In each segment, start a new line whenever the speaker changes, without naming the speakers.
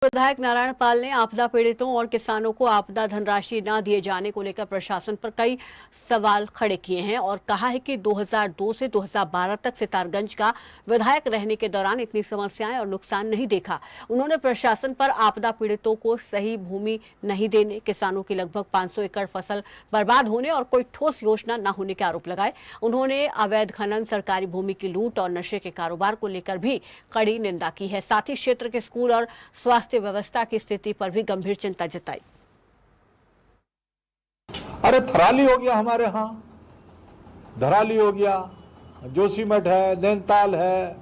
विधायक नारायण पाल ने आपदा पीड़ितों और किसानों को आपदा धनराशि न दिए जाने को लेकर प्रशासन पर कई सवाल खड़े किए हैं और कहा है कि 2002 से 2012 तक सितारगंज का विधायक रहने के दौरान इतनी समस्याएं और नुकसान नहीं देखा। उन्होंने प्रशासन पर आपदा पीड़ितों को सही भूमि नहीं देने, किसानों की लगभग 500 एकड़ फसल बर्बाद होने और कोई ठोस योजना न होने के आरोप लगाए। उन्होंने अवैध खनन, सरकारी भूमि की लूट और नशे के कारोबार को लेकर भी कड़ी निंदा की है। साथ ही क्षेत्र के स्कूल और स्वास्थ्य व्यवस्था की स्थिति पर भी गंभीर चिंता जताई।
अरे थराली हो गया, हमारे यहाँ धराली हो गया, जोशीमठ है, नैनीताल है,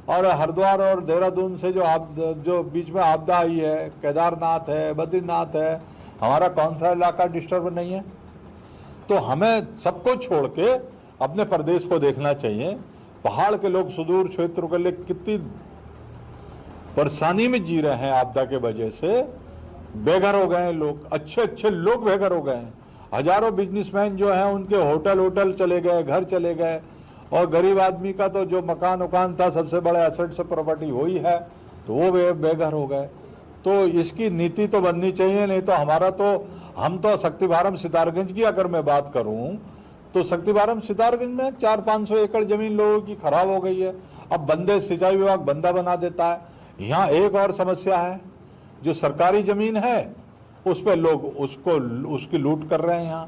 और हरिद्वार और देहरादून से जो बीच में आपदा आई है, केदारनाथ है, बद्रीनाथ है, हमारा कौन सा इलाका डिस्टर्ब नहीं है? तो हमें सबको छोड़ के अपने प्रदेश को देखना चाहिए। पहाड़ के लोग सुदूर क्षेत्रों के लिए कितनी परेशानी में जी रहे हैं, आपदा के वजह से बेघर हो गए हैं लोग, अच्छे अच्छे लोग बेघर हो गए हैं। हजारों बिजनेसमैन जो हैं उनके होटल चले गए, घर चले गए, और गरीब आदमी का तो जो मकान था, सबसे बड़े एसेट से प्रॉपर्टी वही है, तो वो बेघर हो गए। तो इसकी नीति तो बननी चाहिए, नहीं तो हम तो शक्तिवारम सितारगंज की अगर मैं बात करूं तो शक्तिवारम सितारगंज में 400-500 एकड़ जमीन लोगों की खराब हो गई है। अब बंदे सिंचाई विभाग बंदा बना देता है। यहाँ एक और समस्या है, जो सरकारी जमीन है उस पर लोग उसकी लूट कर रहे हैं यहाँ।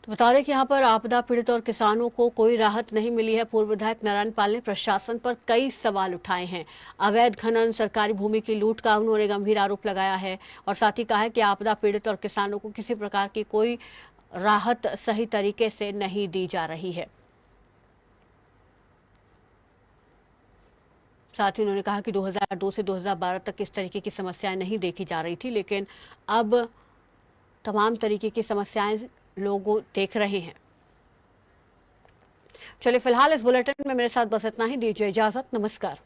तो बता दें कि यहाँ पर आपदा पीड़ित और किसानों को कोई राहत नहीं मिली है। पूर्व विधायक नारायण पाल ने प्रशासन पर कई सवाल उठाए हैं। अवैध खनन, सरकारी भूमि की लूट का उन्होंने गंभीर आरोप लगाया है और साथ ही कहा है कि आपदा पीड़ित और किसानों को किसी प्रकार की कोई राहत सही तरीके से नहीं दी जा रही है। साथ ही उन्होंने कहा कि 2002 से 2012 तक इस तरीके की समस्याएं नहीं देखी जा रही थी, लेकिन अब तमाम तरीके की समस्याएं लोग देख रहे हैं। चलिए फिलहाल इस बुलेटिन में मेरे साथ बस इतना ही। दीजिए इजाजत, नमस्कार।